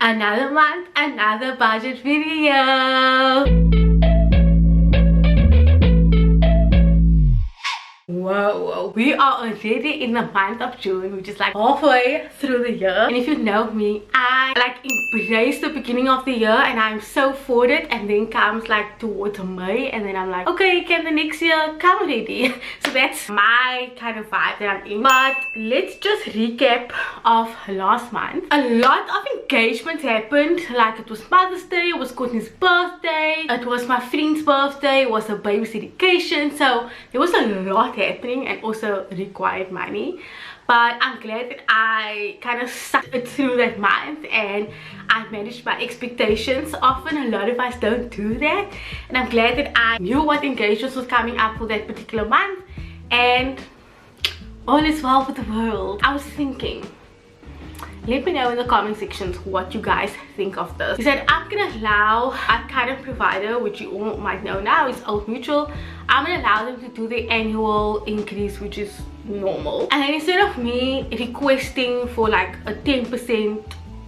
Another month, another budget video. Whoa, we are already in the month of June, which is like halfway through the year. And if you know me, I like embrace the beginning of the year and I'm so for it, and then comes like towards May and then I'm like, okay, can the next year come already? So that's my kind of vibe that I'm in. But let's just recap of last month. A lot of engagements happened. Like it was Mother's Day, it was Courtney's birthday, it was my friend's birthday, it was a baby's dedication. So there was a lot happening and also required money. But I'm glad that I kind of stuck it through that month and I managed my expectations. Often a lot of us don't do that, and I'm glad that I knew what engagements was coming up for that particular month, and all is well with the world. I was thinking, let me know in the comment sections what you guys think of this. He said I'm gonna allow our current provider, which you all might know now is Old Mutual, I'm gonna allow them to do the annual increase, which is normal. And then instead of me requesting for like a 10%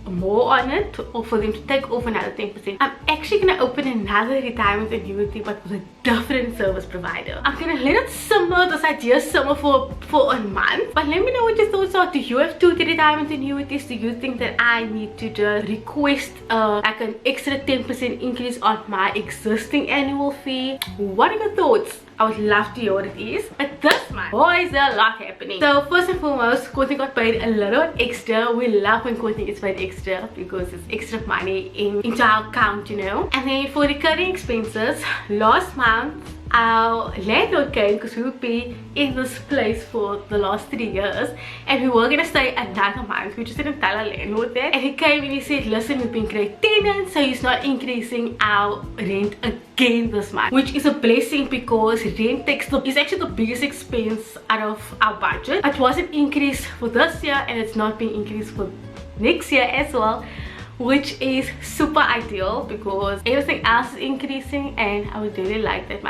more on it, or for them to take off another 10%, I'm actually gonna open another retirement annuity but with a different service provider. I'm gonna let it simmer, this idea simmer for a month. But let me know what your thoughts are. Do you have two retirement annuities? Do you think that I need to just request like an extra 10% increase on my existing annual fee? What are your thoughts? I would love to hear what it is. But this month, boy, is there a lot happening. So first and foremost, Courtney got paid a little extra. We love when Courtney gets paid extra because it's extra money into our account, you know. And then for recurring expenses, last month our landlord came because we would be in this place for the last 3 years and we were gonna stay another month. We just didn't tell our landlord that, and he came and he said, listen, we've been great tenants, so he's not increasing our rent again this month, which is a blessing because rent is actually the biggest expense out of our budget. It wasn't increased for this year and it's not being increased for next year as well, which is super ideal because everything else is increasing, and I would really like that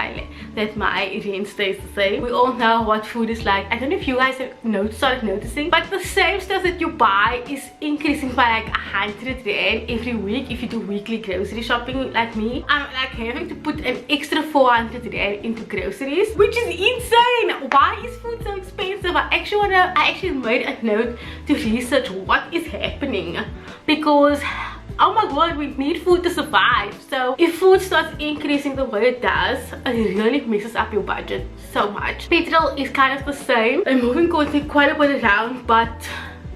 my rent stays the same. We all know what food is like. I don't know if you guys have started noticing, but the same stuff that you buy is increasing by like 100 rand every week. If you do weekly grocery shopping like me, I'm like having to put an extra 400 rand into groceries, which is insane. Why is food so expensive? I actually made a note to research what is happening, because oh my god, we need food to survive. So if food starts increasing the way it does, it really messes up your budget so much. Petrol is kind of the same. I'm moving Courtney quite a bit around, but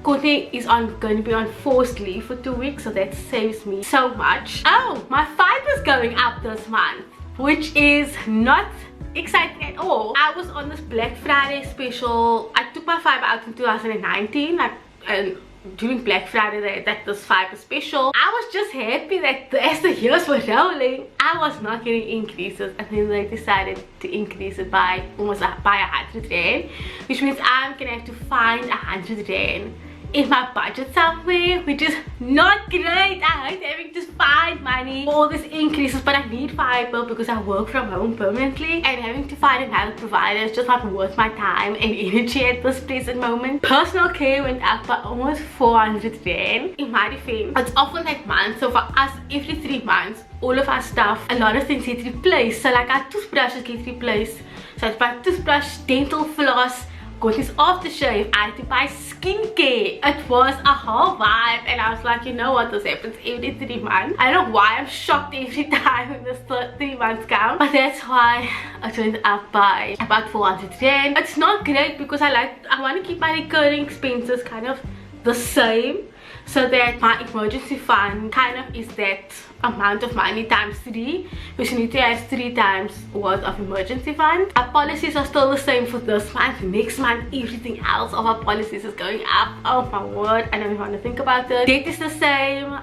Courtney is going to be on forced leave for 2 weeks, so that saves me so much. Oh, my fiber is going up this month, which is not exciting at all. I was on this Black Friday special. I took my fiber out in 2019, and during Black Friday they had this fiber special. I was just happy that as the years were rolling, I was not getting increases, and then they decided to increase it by almost by 100 rand, which means I'm gonna have to find 100 rand in my budget somewhere, which is not great. I hate having to find money for all these increases, but I need fiber because I work from home permanently, and having to find another provider is just not worth my time and energy at this present moment. Personal care went up by almost 400 rand. In my defense, it's often like months, so for us every 3 months all of our stuff, a lot of things get replaced. So like our toothbrushes get replaced, so it's my toothbrush, dental floss, Courtney's aftershave, I had to buy skincare. It was a whole vibe, and I was like, you know what, this happens every 3 months. I don't know why I'm shocked every time when this 3 months come, but that's why it went up by about 400 rand. It's not great because I want to keep my recurring expenses kind of the same, so that my emergency fund kind of is that amount of money times 3, because you need to have 3 times worth of emergency fund. Our policies are still the same for this month. Next month everything else of our policies is going up. Oh my word, I don't even want to think about it. Debt is the same,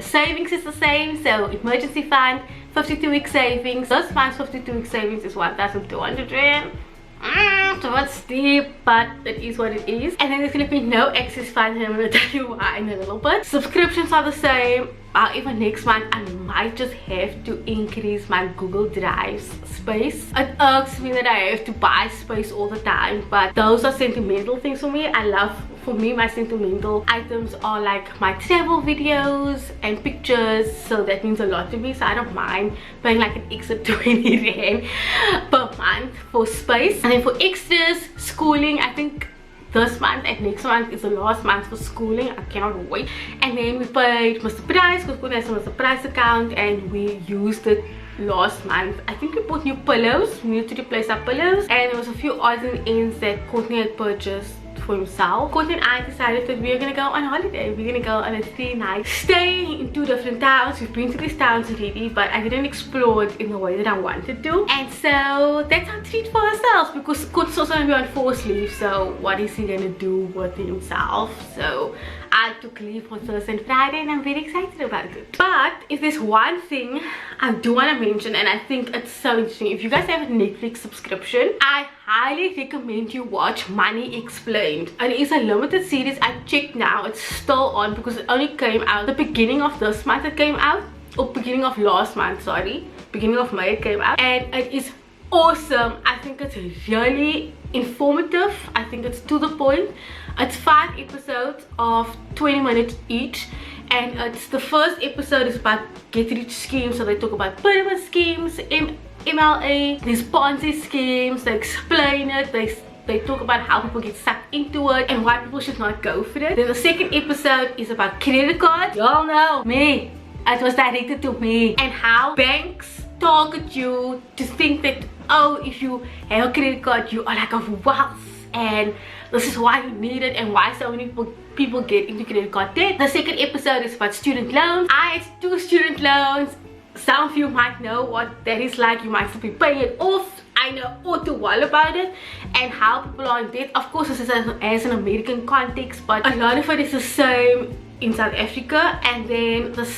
savings is the same. So emergency fund, 52-week savings. This month's 52-week savings is 1,200 rand. So it's steep, but it is what it is. And then there's gonna be no excess funds, and I'm gonna tell you why in a little bit. Subscriptions are the same. Even next month I might just have to increase my Google Drive space. It irks me that I have to buy space all the time, but those are sentimental things for me. I love for me, my sentimental items are like my travel videos and pictures, so that means a lot to me. So I don't mind paying like an extra 20 rand per month for space. And then for extras, schooling, I think this month and next month is the last month for schooling. I cannot wait. And then we paid Mr. Price because Courtney has a Mr. Price account, and we used it last month. I think we bought new pillows, new to replace our pillows, and there was a few odds and ends that Courtney had purchased for himself. Courtney and I decided that we are gonna go on holiday. We're gonna go on a 3-night stay in 2 different towns. We've been to these towns already, but I didn't explore it in the way that I wanted to. And so that's our treat for ourselves, because Courtney's also gonna be on forced leave, so what is he gonna do with himself? So I took leave on Thursday and Friday, and I'm very excited about it. But if there's one thing I do want to mention, and I think it's so interesting, if you guys have a Netflix subscription, I highly recommend you watch Money Explained. And it is a limited series. I checked now, it's still on because it only came out the beginning of this month. It came out, or beginning of last month, sorry, beginning of May it came out, and it is awesome. I think it's really informative. I think it's to the point. It's 5 episodes of 20 minutes each, and it's the first episode is about get rich schemes. So they talk about pyramid schemes, MLA, these Ponzi schemes. They explain it. They talk about how people get sucked into it and why people should not go for it. Then the second episode is about credit cards. Y'all know me, it was directed to me, and how banks target you to think that, oh, if you have a credit card you are like of wealth, and this is why you need it, and why so many people get into credit card debt. The second episode is about student loans. I had 2 student loans. Some of you might know what that is like. You might still be paying it off. I know all too well about it, and how people are in debt. Of course, this is as an American context, but a lot of it is the same in South Africa. And then the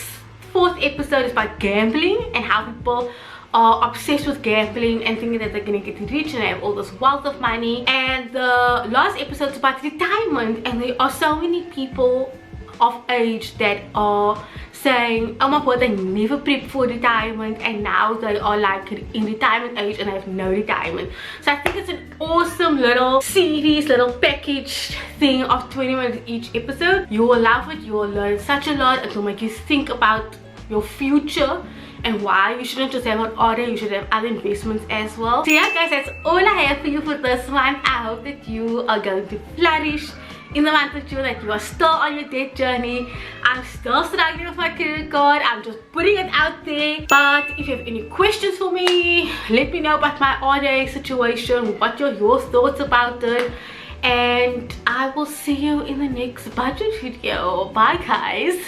4th episode is about gambling, and how people are obsessed with gambling and thinking that they're gonna get rich and have all this wealth of money. And the last episode is about retirement, and there are so many people of age that are saying, oh my god, they never prepped for retirement, and now they are like in retirement age and have no retirement. So I think it's an awesome little series, little package thing of 20 minutes each episode. You will love it. You will learn such a lot. It will make you think about your future and why you shouldn't just have an order, you should have other investments as well. So yeah guys, that's all I have for you for this month. I hope that you are going to flourish in the month of June, that you are still on your debt journey. I'm still struggling with my credit card. I'm just putting it out there. But if you have any questions for me, let me know about my order situation, what are your thoughts about it, and I will see you in the next budget video. Bye guys.